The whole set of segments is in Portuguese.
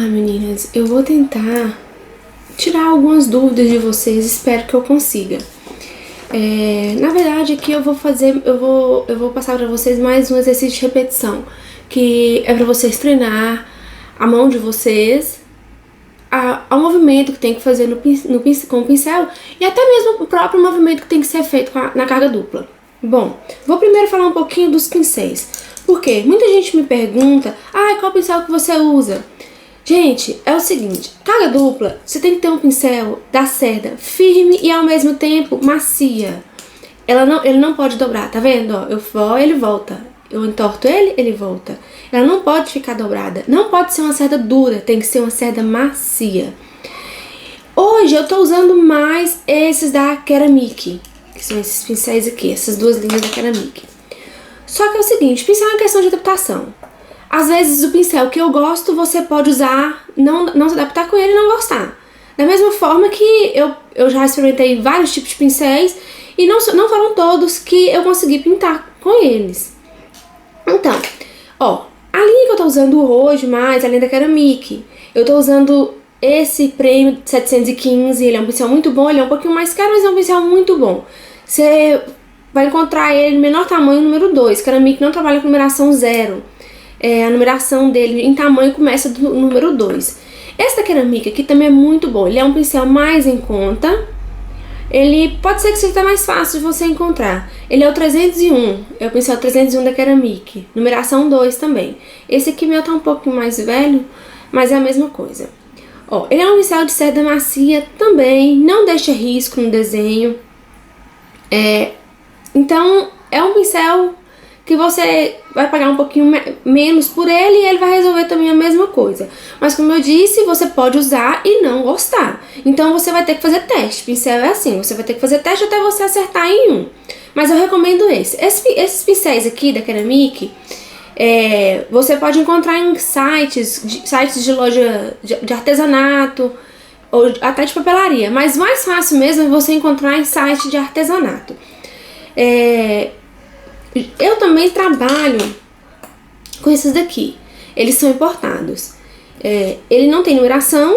Meninas, eu vou tentar tirar algumas dúvidas de vocês, espero que eu consiga. Na verdade, aqui eu vou passar pra vocês mais um exercício de repetição, que é pra vocês treinar a mão de vocês, ao movimento que tem que fazer com o pincel e até mesmo o próprio movimento que tem que ser feito na carga dupla. Bom, vou primeiro falar um pouquinho dos pincéis, porque muita gente me pergunta, qual pincel que você usa? Gente, é o seguinte, carga dupla, você tem que ter um pincel da cerda firme e ao mesmo tempo macia. Ele não pode dobrar, tá vendo? Ó, eu vou, ele volta. Eu entorto ele, ele volta. Ela não pode ficar dobrada. Não pode ser uma cerda dura, tem que ser uma cerda macia. Hoje eu tô usando mais esses da Ceramic, que são esses pincéis aqui, essas duas linhas da Ceramic. Só que é o seguinte, pincel é uma questão de adaptação. Às vezes o pincel que eu gosto, você pode usar, não se adaptar com ele e não gostar. Da mesma forma que eu já experimentei vários tipos de pincéis e não foram todos que eu consegui pintar com eles. Então, a linha que eu tô usando hoje mais, além da Ceramic, eu tô usando esse Premium 715, ele é um pincel muito bom, ele é um pouquinho mais caro, mas é um pincel muito bom. Você vai encontrar ele no menor tamanho, número 2, Ceramic não trabalha com numeração 0. A numeração dele em tamanho começa do número 2. Esse da Ceramic aqui também é muito bom. Ele é um pincel mais em conta. Ele pode ser que seja mais fácil de você encontrar. Ele é o 301. É o pincel 301 da Ceramic. Numeração 2 também. Esse aqui meu tá um pouquinho mais velho, mas é a mesma coisa. Ele é um pincel de cerda macia também. Não deixa risco no desenho. Então, é um pincel que você vai pagar um pouquinho menos por ele e ele vai resolver também a mesma coisa. Mas como eu disse, você pode usar e não gostar. Então você vai ter que fazer teste. Pincel é assim, você vai ter que fazer teste até você acertar em um. Mas eu recomendo esse. Esses pincéis aqui da Ceramic, você pode encontrar em sites de loja de artesanato ou até de papelaria. Mas mais fácil mesmo é você encontrar em site de artesanato. Eu também trabalho com esses daqui. Eles são importados. Ele não tem numeração,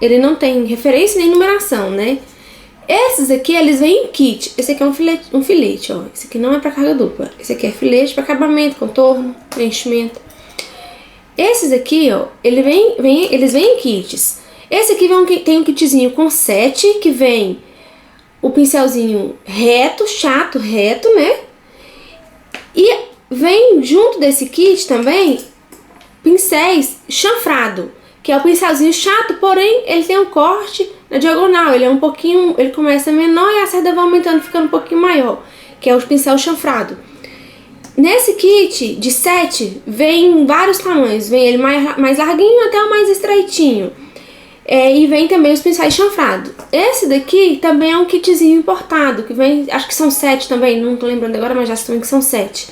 ele não tem referência nem numeração, né? Esses aqui, eles vêm em kit. Esse aqui é um filete, ó. Esse aqui não é para carga dupla. Esse aqui é filete para acabamento, contorno, preenchimento. Esses aqui, ó, eles vêm em kits. Esse aqui tem um kitzinho com 7, que vem o pincelzinho reto, chato, reto, né? E vem junto desse kit também pincéis chanfrado, que é o pincelzinho chato, porém ele tem um corte na diagonal, ele começa menor e a cerda vai aumentando, ficando um pouquinho maior, que é o pincel chanfrado. Nesse kit de 7 vem vários tamanhos, vem ele mais larguinho até o mais estreitinho. E vem também os pincéis chanfrados. Esse daqui também é um kitzinho importado, que vem, acho que são 7 também, não tô lembrando agora, mas já também que são 7.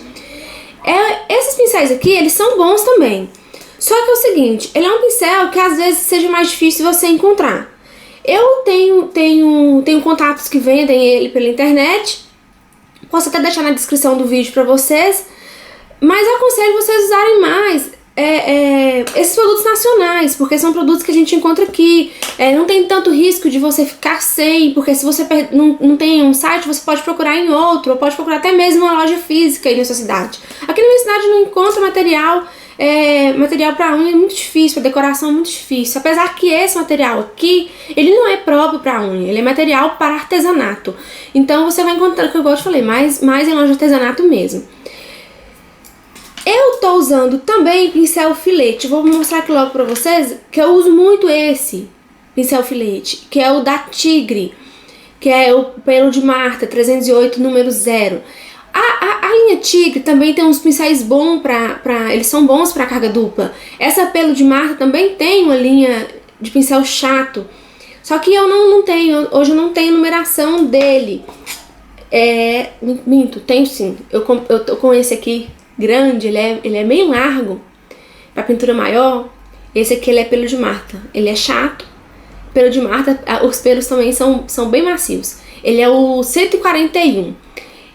Esses pincéis aqui, eles são bons também. Só que é o seguinte, ele é um pincel que às vezes seja mais difícil você encontrar. Eu tenho contatos que vendem ele pela internet, posso até deixar na descrição do vídeo pra vocês, mas eu aconselho vocês usarem mais esses produtos nacionais, porque são produtos que a gente encontra aqui. Não tem tanto risco de você ficar sem, porque se você não tem um site, você pode procurar em outro, ou pode procurar até mesmo uma loja física aí na sua cidade. Aqui na minha cidade não encontra material pra unha, é muito difícil, pra decoração é muito difícil. Apesar que esse material aqui, ele não é próprio pra unha, ele é material para artesanato. Então você vai encontrar, que eu gosto de falar, mais em loja de artesanato mesmo. Eu tô usando também pincel filete. Vou mostrar aqui logo pra vocês que eu uso muito esse pincel filete, que é o da Tigre, que é o pelo de Marta 308 número 0. A linha Tigre também tem uns pincéis bons eles são bons pra carga dupla. Essa pelo de Marta também tem uma linha de pincel chato. Só que eu não tenho, hoje eu não tenho numeração dele. Minto, tenho sim. Eu tô com esse aqui grande, ele é meio largo, pra pintura maior. Esse aqui ele é pelo de Marta, ele é chato. Pelo de Marta, os pelos também são bem macios. Ele é o 141.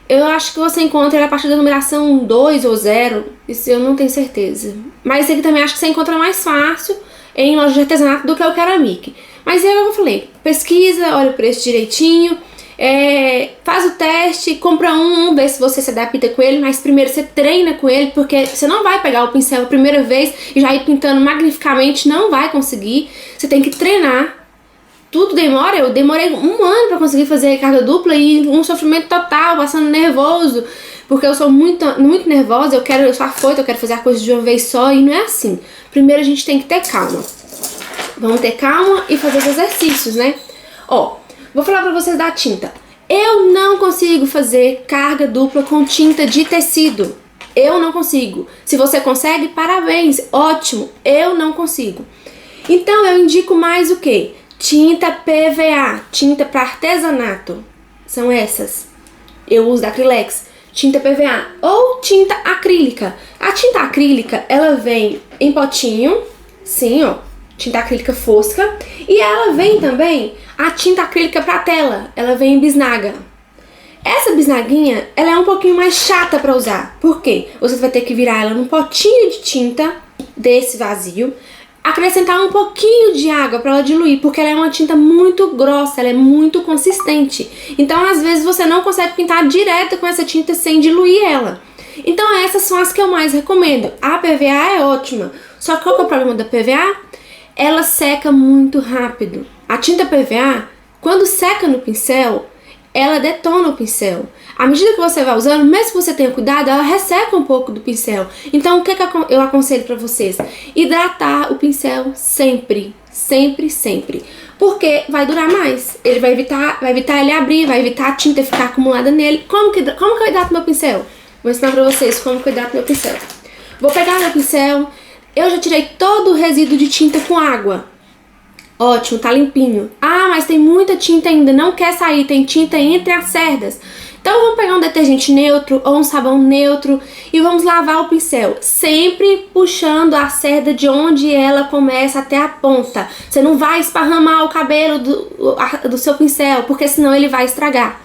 Eu acho que você encontra ele a partir da numeração 2 ou 0, isso eu não tenho certeza. Mas ele também acho que você encontra mais fácil em loja de artesanato do que o Ceramic. Mas eu falei, pesquisa, olha o preço direitinho, faz o teste, compra vê se você se adapta com ele, mas primeiro você treina com ele, porque você não vai pegar o pincel a primeira vez e já ir pintando magnificamente, não vai conseguir. Você tem que treinar. Tudo demora, eu demorei 1 ano pra conseguir fazer carga dupla e um sofrimento total, passando nervoso, porque eu sou muito nervosa, eu sou afoita, eu quero fazer a coisa de uma vez só e não é assim. Primeiro a gente tem que ter calma. Vamos ter calma e fazer os exercícios, né? Ó, vou falar pra vocês da tinta. Eu não consigo fazer carga dupla com tinta de tecido. Eu não consigo. Se você consegue, parabéns, ótimo. Eu não consigo. Então eu indico mais o quê? Tinta PVA, tinta para artesanato, são essas. Eu uso da Acrylex, tinta PVA ou tinta acrílica. A tinta acrílica, ela vem em potinho, sim, ó, tinta acrílica fosca. E ela vem também a tinta acrílica para tela, ela vem em bisnaga. Essa bisnaguinha, ela é um pouquinho mais chata para usar. Por quê? Você vai ter que virar ela num potinho de tinta desse vazio, acrescentar um pouquinho de água para ela diluir, porque ela é uma tinta muito grossa, ela é muito consistente. Então, às vezes, você não consegue pintar direto com essa tinta sem diluir ela. Então, essas são as que eu mais recomendo. A PVA é ótima, só que qual que é o problema da PVA? Ela seca muito rápido. A tinta PVA, quando seca no pincel, ela detona o pincel. À medida que você vai usando, mesmo que você tenha cuidado, ela resseca um pouco do pincel. Então, o que eu aconselho pra vocês? Hidratar o pincel sempre, sempre, sempre. Porque vai durar mais. Ele vai evitar ele abrir, vai evitar a tinta ficar acumulada nele. Como que eu hidrato meu pincel? Vou ensinar pra vocês como que eu hidrato meu pincel. Vou pegar meu pincel, eu já tirei todo o resíduo de tinta com água. Ótimo, tá limpinho. Ah, mas tem muita tinta ainda, não quer sair, tem tinta entre as cerdas. Então vamos pegar um detergente neutro ou um sabão neutro e vamos lavar o pincel, sempre puxando a cerda de onde ela começa até a ponta. Você não vai esparramar o cabelo do seu pincel, porque senão ele vai estragar.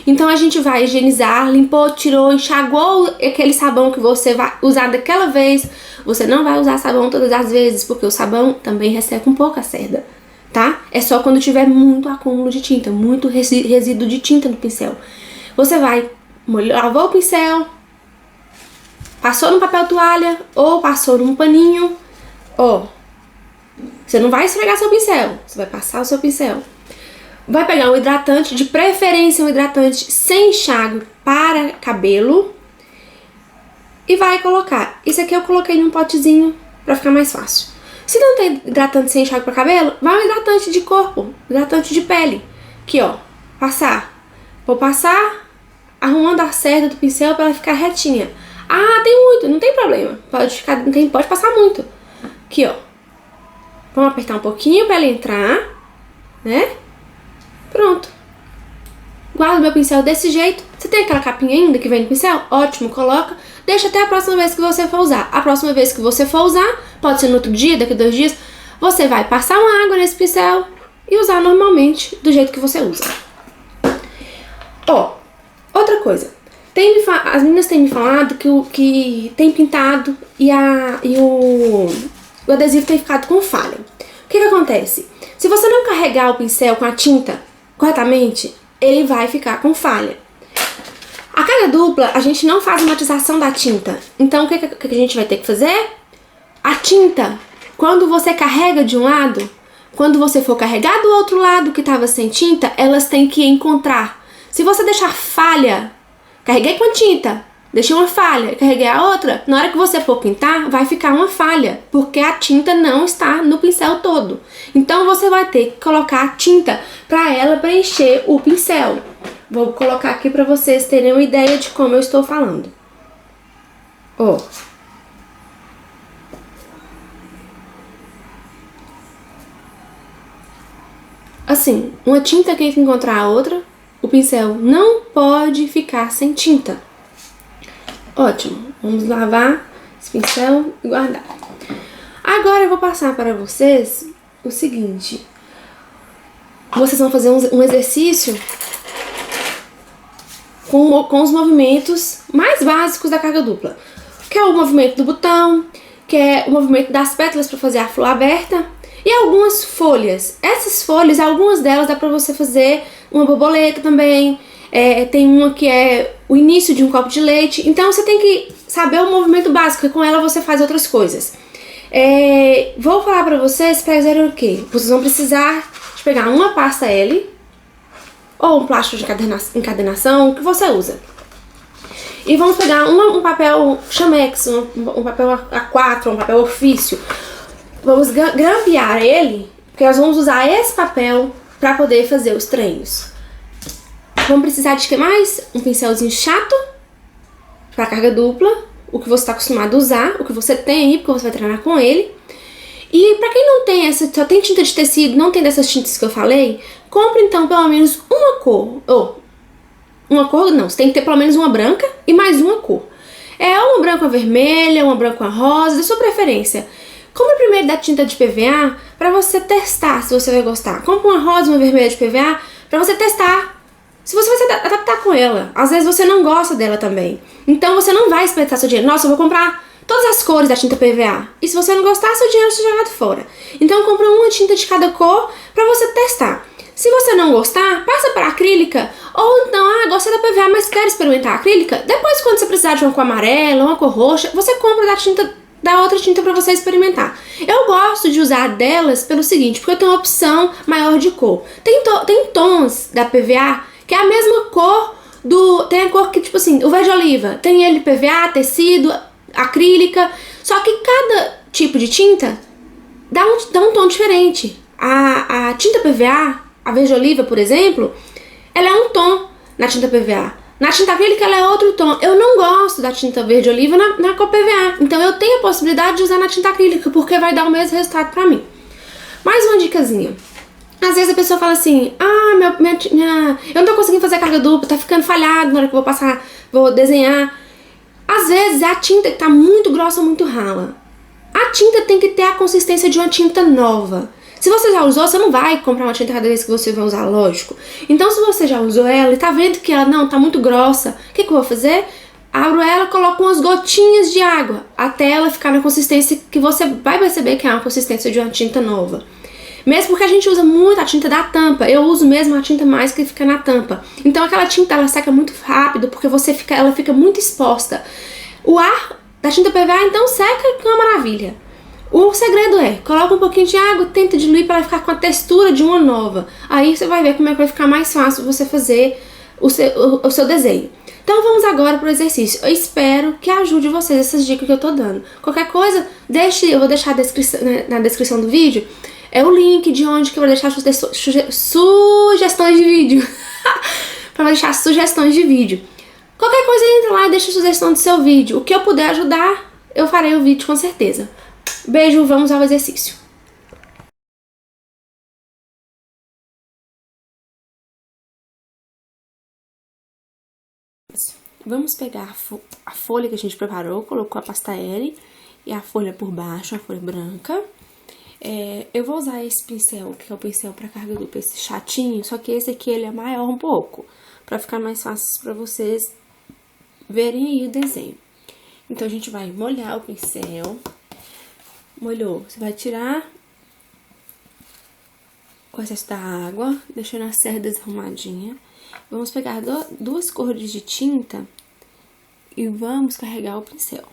Então a gente vai higienizar, limpou, tirou, enxaguou aquele sabão que você vai usar daquela vez. Você não vai usar sabão todas as vezes, porque o sabão também resseca um pouco a cerda, tá? É só quando tiver muito acúmulo de tinta, muito resíduo de tinta no pincel. Você vai, lavou o pincel, passou no papel toalha ou passou num paninho. Ó, você não vai esfregar seu pincel, você vai passar o seu pincel. Vai pegar um hidratante, de preferência um hidratante sem enxágue para cabelo. E vai colocar. Isso aqui eu coloquei num potezinho pra ficar mais fácil. Se não tem hidratante sem enxágue para cabelo, vai um hidratante de corpo, hidratante de pele. Aqui, ó, passar. Vou passar arrumando a cerda do pincel para ela ficar retinha. Ah, tem muito, não tem problema. Pode passar muito. Aqui, ó. Vamos apertar um pouquinho para ela entrar, né? Pronto. Guardo meu pincel desse jeito. Você tem aquela capinha ainda que vem no pincel? Ótimo, coloca. Deixa até a próxima vez que você for usar. A próxima vez que você for usar, pode ser no outro dia, daqui a 2 dias, você vai passar uma água nesse pincel e usar normalmente do jeito que você usa. Ó, outra coisa. As meninas têm me falado que tem pintado e o adesivo tem ficado com falha. O que acontece? Se você não carregar o pincel com a tinta corretamente, ele vai ficar com falha. A carga dupla, a gente não faz matização da tinta. Então, o que a gente vai ter que fazer? A tinta, quando você carrega de um lado, quando você for carregar do outro lado que estava sem tinta, elas têm que encontrar. Se você deixar falha, carreguei com a tinta, deixei uma falha, carreguei a outra, na hora que você for pintar, vai ficar uma falha, porque a tinta não está no pincel todo. Então, você vai ter que colocar a tinta para ela preencher o pincel. Vou colocar aqui para vocês terem uma ideia de como eu estou falando. Ó. Assim, uma tinta tem que encontrar a outra. O pincel não pode ficar sem tinta. Ótimo. Vamos lavar esse pincel e guardar. Agora eu vou passar para vocês o seguinte. Vocês vão fazer um exercício com os movimentos mais básicos da carga dupla, que é o movimento do botão, que é o movimento das pétalas para fazer a flor aberta E algumas folhas. Essas folhas, algumas delas dá pra você fazer uma borboleta também. Tem uma que é o início de um copo de leite. Então você tem que saber o movimento básico, e com ela você faz outras coisas. Vou falar pra vocês pra fazerem o quê? Vocês vão precisar de pegar uma pasta L ou um plástico de encadernação, o que você usa. E vamos pegar um papel chamex, um papel A4, um papel ofício. Vamos grampear ele, porque nós vamos usar esse papel pra poder fazer os treinos. Vamos precisar de que mais? Um pincelzinho chato pra carga dupla, o que você está acostumado a usar, o que você tem aí, porque você vai treinar com ele. E pra quem não tem só tem tinta de tecido, não tem dessas tintas que eu falei, compre então pelo menos uma cor. Uma cor não, você tem que ter pelo menos uma branca e mais uma cor. Uma branca, uma vermelha, uma branca, uma rosa, da sua preferência. Compre primeiro da tinta de PVA pra você testar se você vai gostar. Compre uma rosa, uma vermelha de PVA pra você testar se você vai se adaptar com ela. Às vezes você não gosta dela também. Então você não vai desperdiçar seu dinheiro. Nossa, eu vou comprar todas as cores da tinta PVA. E se você não gostar, seu dinheiro está jogado fora. Então compra uma tinta de cada cor pra você testar. Se você não gostar, passa para acrílica. Ou então, gostei da PVA, mas quero experimentar a acrílica. Depois, quando você precisar de uma cor amarela, uma cor roxa, você compra da outra tinta para você experimentar. Eu gosto de usar delas pelo seguinte, porque eu tenho uma opção maior de cor. Tem tons da PVA que é a mesma cor tem a cor que, tipo assim, o verde oliva. Tem ele PVA, tecido, acrílica. Só que cada tipo de tinta dá um tom diferente. A tinta PVA, a verde oliva, por exemplo, ela é um tom na tinta PVA. Na tinta acrílica ela é outro tom. Eu não gosto da tinta verde oliva na cor PVA. Então eu tenho a possibilidade de usar na tinta acrílica, porque vai dar o mesmo resultado pra mim. Mais uma dicasinha. Às vezes a pessoa fala assim, eu não tô conseguindo fazer carga dupla, tá ficando falhado na hora que eu vou desenhar. Às vezes é a tinta que tá muito grossa ou muito rala. A tinta tem que ter a consistência de uma tinta nova. Se você já usou, você não vai comprar uma tinta cada vez que você vai usar, lógico. Então, se você já usou ela e tá vendo que ela não tá muito grossa, o que eu vou fazer? Abro ela, coloco umas gotinhas de água até ela ficar na consistência que você vai perceber que é uma consistência de uma tinta nova. Mesmo porque a gente usa muito a tinta da tampa, eu uso mesmo a tinta mais que fica na tampa. Então, aquela tinta ela seca muito rápido porque ela fica muito exposta. O ar da tinta PVA então seca, que é uma maravilha. O segredo coloca um pouquinho de água, tenta diluir para ela ficar com a textura de uma nova. Aí você vai ver como é que vai ficar mais fácil você fazer o seu desenho. Então vamos agora para o exercício. Eu espero que ajude vocês essas dicas que eu tô dando. Qualquer coisa, eu vou deixar na descrição do vídeo o link de onde que eu vou deixar sugestões de vídeo. Para deixar sugestões de vídeo. Qualquer coisa, entra lá e deixa a sugestão do seu vídeo. O que eu puder ajudar, eu farei o vídeo com certeza. Beijo, vamos ao exercício. Vamos pegar a folha que a gente preparou, colocou a pasta L e a folha por baixo, a folha branca. Eu vou usar esse pincel, que é o pincel para carga dupla, esse chatinho, só que esse aqui ele é maior um pouco, para ficar mais fácil para vocês verem aí o desenho. Então, a gente vai molhar o pincel. Molhou, você vai tirar o excesso da água, deixando a cerda arrumadinha. Vamos pegar duas cores de tinta e vamos carregar o pincel.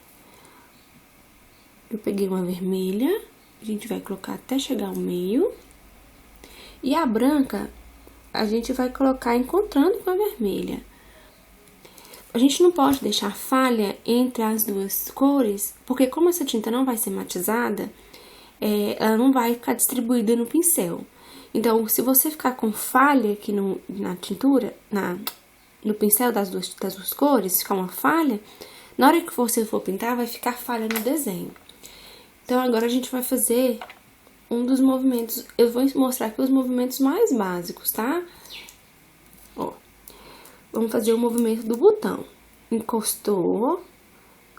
Eu peguei uma vermelha, a gente vai colocar até chegar ao meio. E a branca, a gente vai colocar encontrando com a vermelha. A gente não pode deixar falha entre as duas cores, porque como essa tinta não vai ser matizada, ela não vai ficar distribuída no pincel. Então, se você ficar com falha aqui na tintura, no pincel das duas cores, ficar uma falha, na hora que você for pintar, vai ficar falha no desenho. Então, agora a gente vai fazer um dos movimentos. Eu vou mostrar aqui os movimentos mais básicos, tá? Ó. Vamos fazer o movimento do botão. Encostou,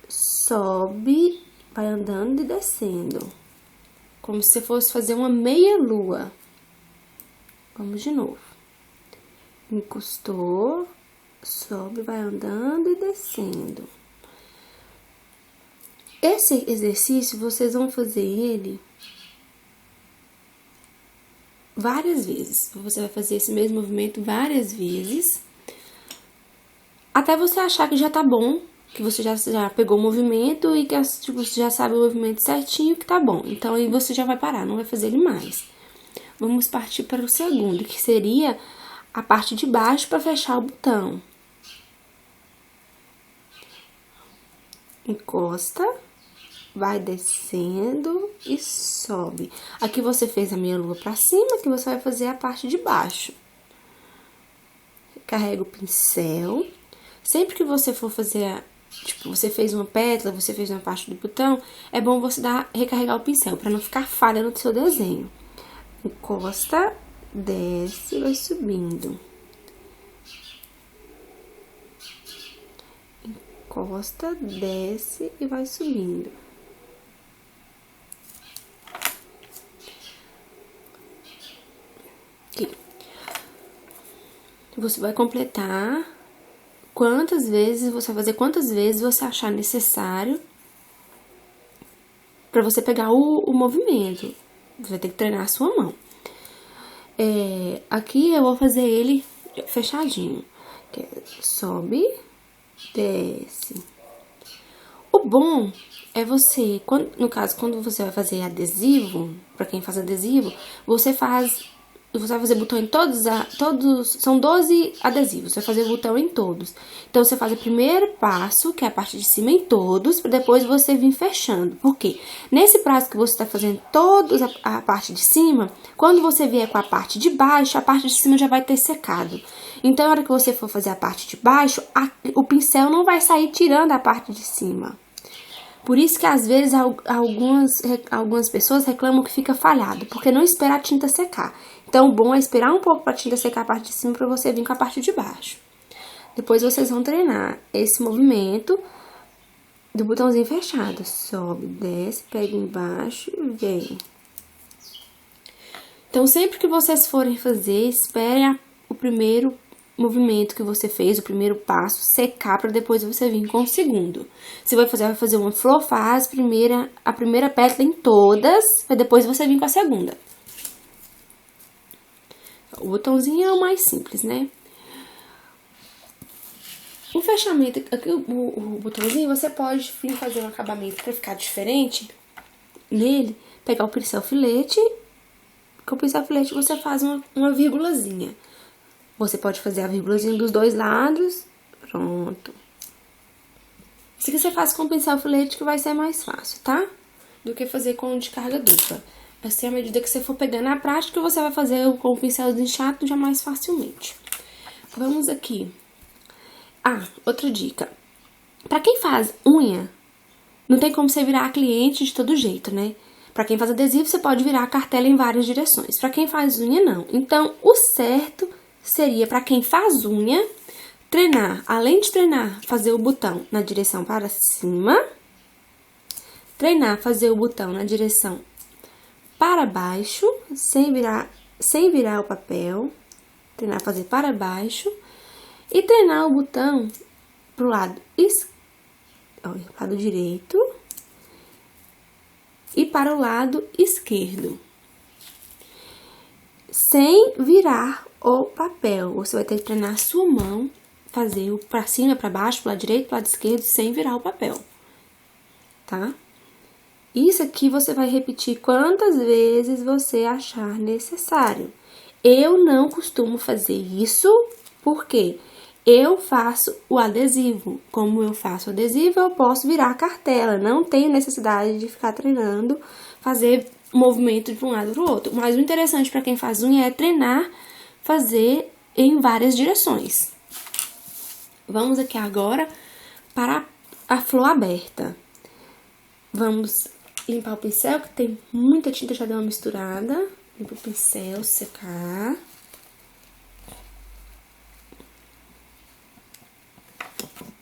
sobe, vai andando e descendo. Como se você fosse fazer uma meia lua. Vamos de novo. Encostou, sobe, vai andando e descendo. Esse exercício, vocês vão fazer ele várias vezes. Você vai fazer esse mesmo movimento várias vezes, até você achar que já tá bom, que você já pegou o movimento e que tipo, você já sabe o movimento certinho, que tá bom. Então, aí você já vai parar, não vai fazer ele mais. Vamos partir para o segundo, que seria a parte de baixo para fechar o botão. Encosta, vai descendo e sobe. Aqui você fez a meia lua para cima, que você vai fazer a parte de baixo. Carrega o pincel. Sempre que você for fazer, tipo, você fez uma pétala, você fez uma parte do botão, é bom você recarregar o pincel, para não ficar falha no seu desenho. Encosta, desce e vai subindo. Encosta, desce e vai subindo. Aqui. Você vai completar quantas vezes você achar necessário para você pegar o movimento. Você vai ter que treinar a sua mão. Aqui eu vou fazer ele fechadinho. Sobe, desce. O bom é você, no caso, quando você vai fazer adesivo, pra quem faz adesivo, você vai fazer botão em todos, são 12 adesivos, você vai fazer botão em todos. Então, você faz o primeiro passo, que é a parte de cima, em todos, para depois você vir fechando. Por quê? Nesse prazo que você tá fazendo todos a parte de cima, quando você vier com a parte de baixo, a parte de cima já vai ter secado. Então, na hora que você for fazer a parte de baixo, o pincel não vai sair tirando a parte de cima. Por isso que, às vezes, algumas pessoas reclamam que fica falhado, porque não espera a tinta secar. Então, o bom é esperar um pouco para a tinta secar a parte de cima para você vir com a parte de baixo. Depois, vocês vão treinar esse movimento do botãozinho fechado. Sobe, desce, pega embaixo e vem. Então, sempre que vocês forem fazer, esperem o primeiro movimento que você fez, o primeiro passo, secar para depois você vir com o segundo. Você vai fazer uma flor, faz a primeira pétala em todas, para depois você vir com a segunda. O botãozinho é o mais simples, né? O fechamento, aqui o botãozinho, você pode vir fazer um acabamento para ficar diferente nele, pegar o pincel filete, com o pincel filete você faz uma vírgulazinha. Você pode fazer a vírgulazinha dos dois lados, pronto. Isso aqui você faz com o pincel filete que vai ser mais fácil, tá? Do que fazer com o de carga dupla. Assim, à medida que você for pegando na prática, você vai fazer com o pincelzinho chato já mais facilmente. Vamos aqui. Outra dica. Pra quem faz unha, não tem como você virar cliente de todo jeito, né? Pra quem faz adesivo, você pode virar a cartela em várias direções. Pra quem faz unha, não. Então, o certo seria, pra quem faz unha, treinar, além de treinar, fazer o botão na direção para cima, treinar, fazer o botão na direção para baixo, sem virar o papel, treinar, fazer para baixo, e treinar o botão pro lado direito e para o lado esquerdo, sem virar o papel. Você vai ter que treinar a sua mão, fazer o para cima, para baixo, pro lado direito, pro lado esquerdo, sem virar o papel, tá? Isso aqui você vai repetir quantas vezes você achar necessário. Eu não costumo fazer isso, porque eu faço o adesivo. Como eu faço o adesivo, eu posso virar a cartela. Não tenho necessidade de ficar treinando, fazer movimento de um lado para o outro. Mas o interessante para quem faz unha é treinar, fazer em várias direções. Vamos aqui agora para a flor aberta. Vamos limpar o pincel, que tem muita tinta, já deu uma misturada. Limpa o pincel, secar.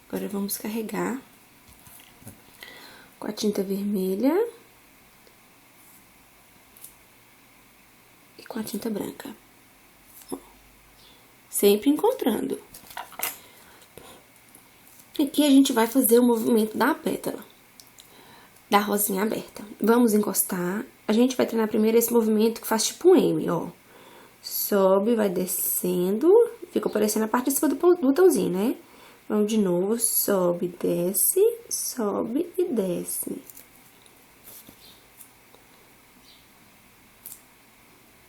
Agora vamos carregar com a tinta vermelha e com a tinta branca. Sempre encontrando. Aqui a gente vai fazer o movimento da pétala, da rosinha aberta. Vamos encostar. A gente vai treinar primeiro esse movimento que faz tipo um M, ó. sobe, vai descendo, ficou parecendo a parte de cima do botãozinho, né? Vamos de novo, sobe e desce.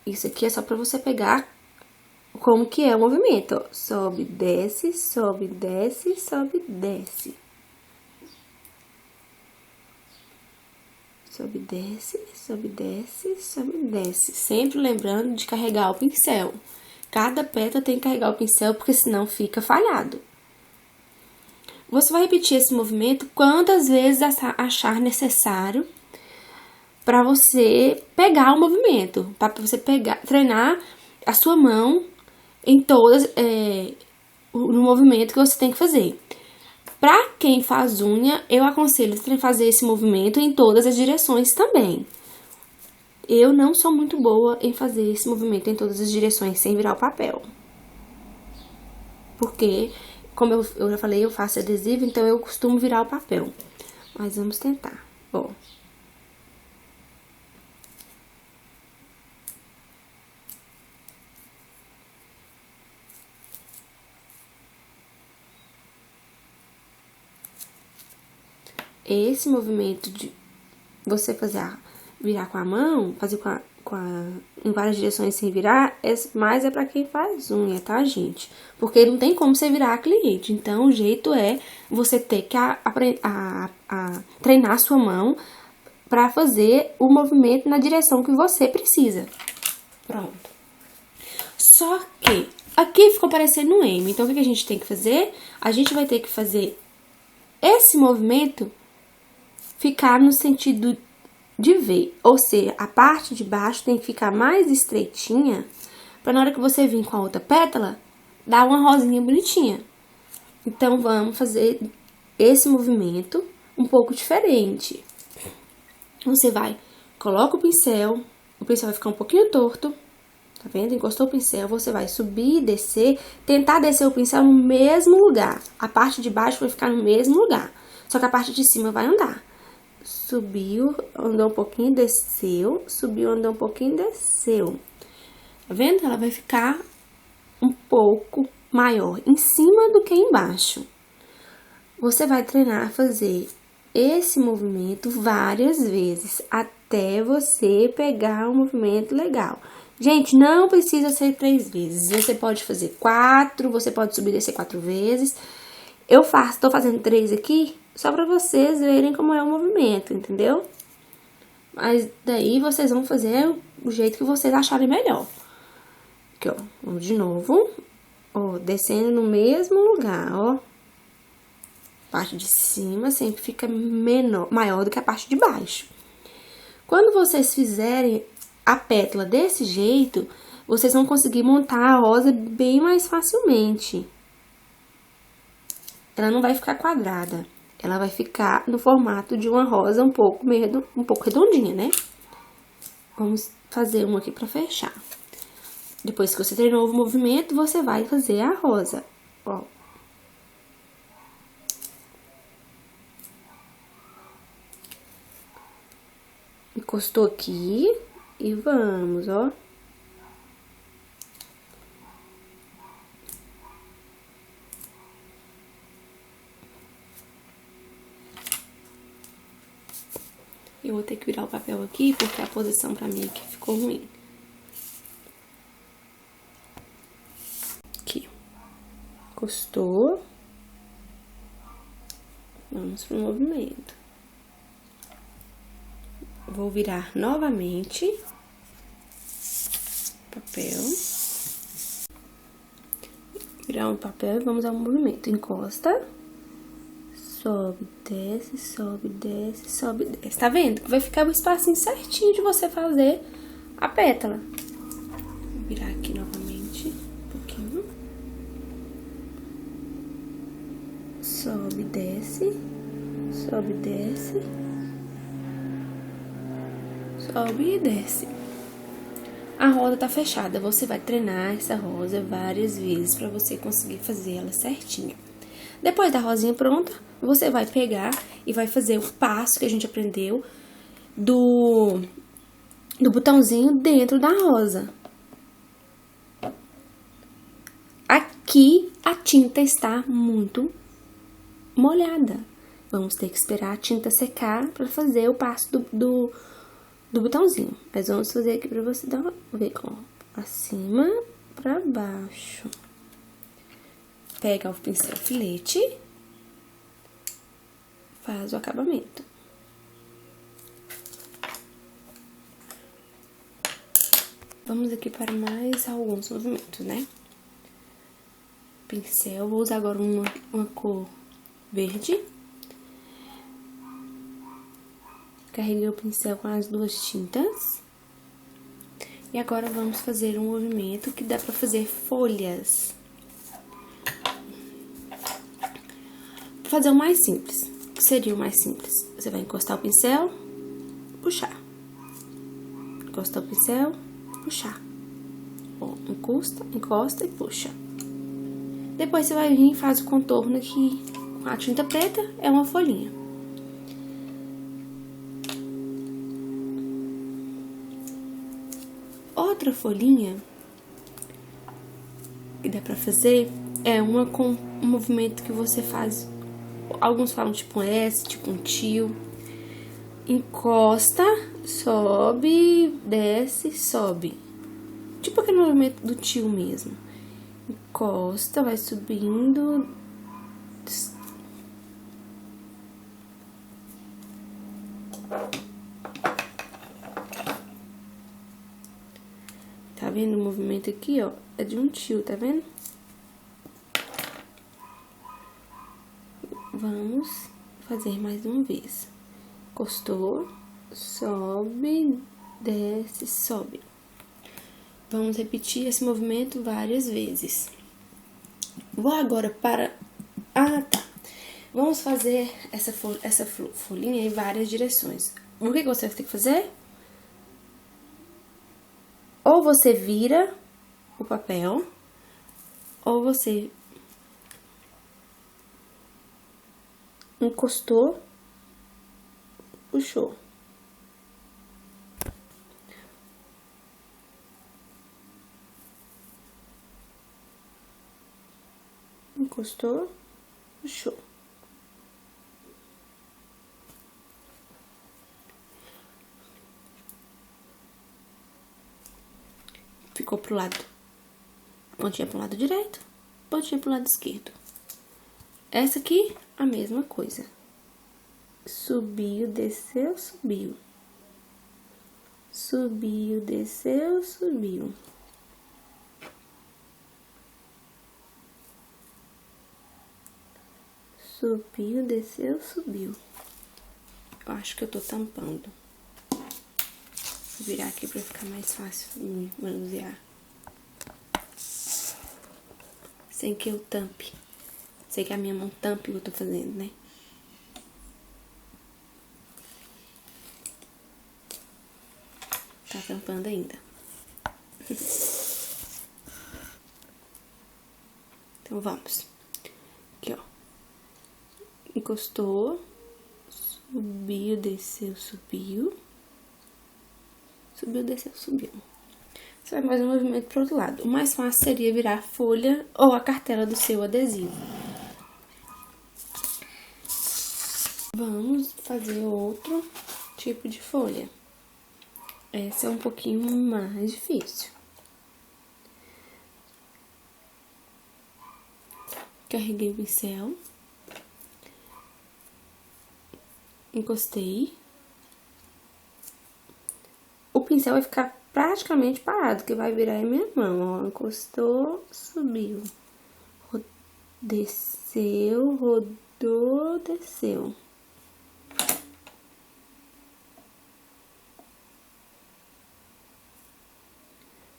Isso aqui é só pra você pegar como que é o movimento, ó. Sobe, desce, sobe, desce, sobe, desce. Sobe, desce, sobe, desce, sobe, desce. Sempre lembrando de carregar o pincel. Cada pétala tem que carregar o pincel, porque senão fica falhado. Você vai repetir esse movimento quantas vezes achar necessário para você pegar o movimento, para você treinar a sua mão em todas no movimento que você tem que fazer. Para quem faz unha, eu aconselho fazer esse movimento em todas as direções também. Eu não sou muito boa em fazer esse movimento em todas as direções sem virar o papel. Porque, como eu já falei, eu faço adesivo, então eu costumo virar o papel. Mas vamos tentar. Ó. Esse movimento de você virar com a mão, fazer em várias direções sem virar, mais é pra quem faz unha, tá, gente? Porque não tem como você virar a cliente. Então, o jeito é você ter que treinar a sua mão pra fazer o movimento na direção que você precisa. Pronto. Só que aqui ficou parecendo um M. Então, o que a gente tem que fazer? A gente vai ter que fazer esse movimento ficar no sentido de V, ou seja, a parte de baixo tem que ficar mais estreitinha, para na hora que você vir com a outra pétala, dar uma rosinha bonitinha. Então, vamos fazer esse movimento um pouco diferente. Você coloca o pincel vai ficar um pouquinho torto, tá vendo? Encostou o pincel, você vai subir e descer, tentar descer o pincel no mesmo lugar. A parte de baixo vai ficar no mesmo lugar, só que a parte de cima vai andar. Subiu, andou um pouquinho, desceu, subiu, andou um pouquinho, desceu. Tá vendo? Ela vai ficar um pouco maior em cima do que embaixo. Você vai treinar a fazer esse movimento várias vezes, até você pegar um movimento legal. Gente, não precisa ser 3 vezes. Você pode fazer 4, você pode subir e descer 4 vezes. Tô fazendo 3 aqui, só pra vocês verem como é o movimento, entendeu? Mas daí vocês vão fazer o jeito que vocês acharem melhor. Aqui, ó, vamos de novo. Ó, descendo no mesmo lugar, ó. A parte de cima sempre fica maior do que a parte de baixo. Quando vocês fizerem a pétala desse jeito, vocês vão conseguir montar a rosa bem mais facilmente. Ela não vai ficar quadrada. Ela vai ficar no formato de uma rosa um pouco redondinha, né? Vamos fazer uma aqui pra fechar. Depois que você treinou o movimento, você vai fazer a rosa, ó. Encostou aqui e vamos, ó. Eu vou ter que virar o papel aqui, porque a posição pra mim aqui ficou ruim. Aqui. Encostou. Vamos pro movimento. Vou virar novamente. Papel. Virar um papel e vamos ao movimento. Encosta. Sobe, desce, sobe, desce, sobe, desce. Tá vendo? Vai ficar o espacinho certinho de você fazer a pétala. Vou virar aqui novamente um pouquinho. Sobe, desce, sobe, desce, sobe e desce. A roda tá fechada. Você vai treinar essa rosa várias vezes pra você conseguir fazer ela certinha. Depois da rosinha pronta, você vai pegar e vai fazer o passo que a gente aprendeu do botãozinho dentro da rosa. que a tinta está muito molhada. Vamos ter que esperar a tinta secar para fazer o passo do botãozinho. Mas vamos fazer aqui para você dar uma ver com acima para baixo. Pega o pincel filete, faz o acabamento. Vamos aqui para mais alguns movimentos, né? Pincel, vou usar agora uma cor verde. Carreguei o pincel com as duas tintas. E agora vamos fazer um movimento que dá pra fazer folhas. Vou fazer o mais simples. O que seria o mais simples? Você vai encostar o pincel, puxar. Encostar o pincel, puxar. Ó, encosta e puxa. Depois você vai vir e faz o contorno aqui com a tinta preta, é uma folhinha. Outra folhinha que dá pra fazer é uma com um movimento que você faz. Alguns falam tipo um S, tipo um tio. Encosta, sobe, desce, sobe. Tipo aquele movimento do tio mesmo. Encosta, vai subindo. Tá vendo o movimento aqui, ó? É de um tio, tá vendo? Vamos fazer mais uma vez. Encostou, sobe, desce, sobe. Vamos repetir esse movimento várias vezes. Vou agora para... Ah, tá. Vamos fazer essa folhinha em várias direções. O que você vai ter que fazer? Ou você vira o papel, ou você encostou, puxou. Encostou, puxou. Ficou pro lado, pontinha pro lado direito, pontinha pro lado esquerdo. Essa aqui, a mesma coisa. Subiu, desceu, subiu. Subiu, desceu, subiu. Subiu, desceu, subiu. Eu acho que eu tô tampando. Vou virar aqui pra ficar mais fácil de manusear. Sem que eu tampe. Sei que a minha mão tampe o que eu tô fazendo, né? Tá tampando ainda. Então, vamos. Aqui, ó. Encostou. Subiu, desceu, subiu. Subiu, desceu, subiu. Você vai fazer um movimento pro outro lado. O mais fácil seria virar a folha ou a cartela do seu adesivo. Vamos fazer outro tipo de folha. Essa é um pouquinho mais difícil. Carreguei o pincel. Encostei. O pincel vai ficar praticamente parado, que vai virar em minha mão, ó. Encostou, subiu. Desceu, rodou, desceu.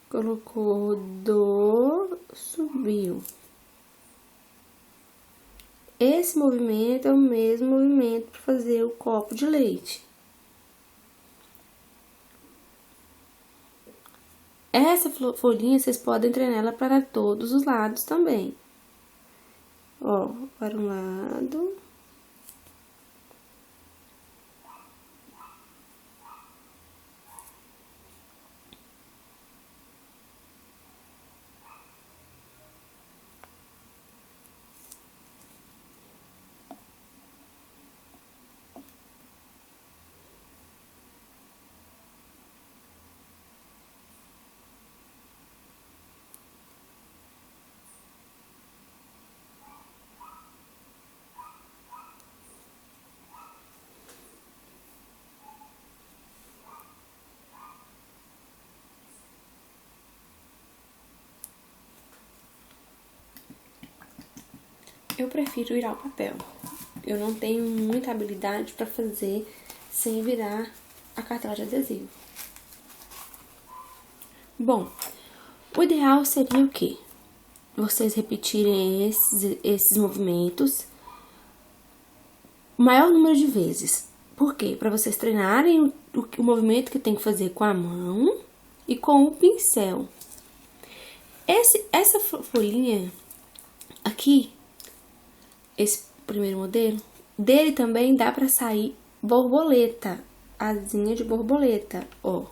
Colocou, rodou, subiu. Esse movimento é o mesmo movimento para fazer o copo de leite. Essa folhinha, vocês podem treinar ela para todos os lados também. Ó, para um lado. Eu prefiro virar o papel. Eu não tenho muita habilidade para fazer sem virar a cartela de adesivo. Bom, o ideal seria o quê? Vocês repetirem esses movimentos o maior número de vezes. Por quê? Para vocês treinarem o movimento que tem que fazer com a mão e com o pincel. Essa folhinha aqui, esse primeiro modelo, dele também dá pra sair borboleta, asinha de borboleta, ó.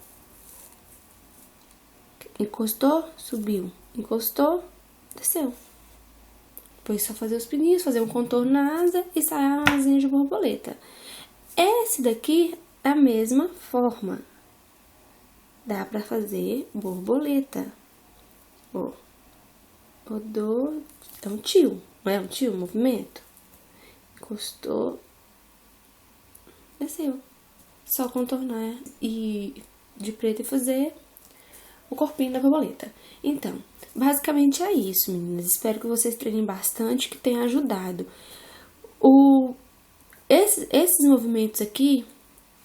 Encostou, subiu, encostou, desceu. Depois só fazer os pininhos, fazer um contorno na asa e sair a asinha de borboleta. Esse daqui, da mesma forma, dá pra fazer borboleta, ó. Rodou, é um tio, não é um tio, movimento? Encostou, desceu. Só contornar e de preto e fazer o corpinho da borboleta. Então, basicamente é isso, meninas. Espero que vocês treinem bastante, que tenha ajudado. Esses movimentos aqui,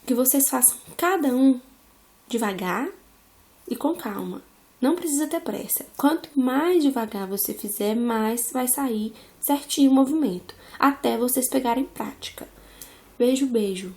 que vocês façam cada um devagar e com calma. Não precisa ter pressa. Quanto mais devagar você fizer, mais vai sair certinho o movimento. Até vocês pegarem prática. Beijo, beijo.